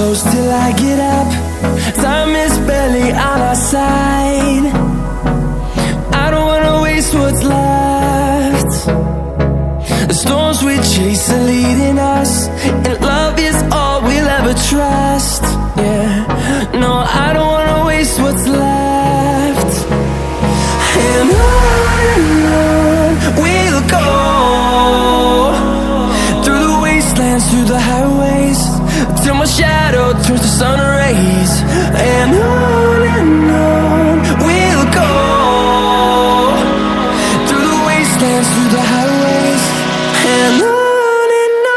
close till I get up. Time is barely on our side. I don't wanna waste what's left. The storms we chase are leading us, and love is all we'll ever trust. Yeah, no, I don't wanna waste what's left. And on we'll go, through the wastelands, through the highways, till my shadow turns to sun rays. And on we'll go, through the wastelands, through the highways, and on we'll go.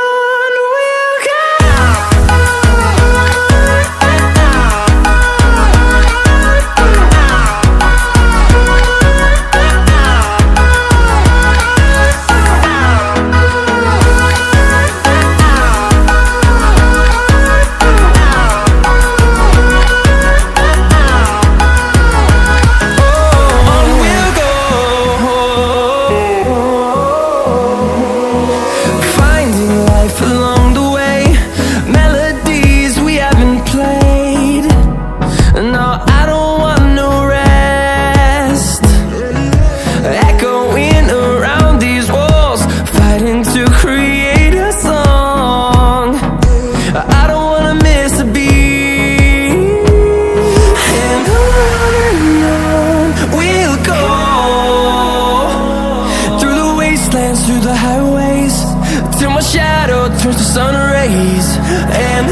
Through the highways, till my shadow turns to sun rays. And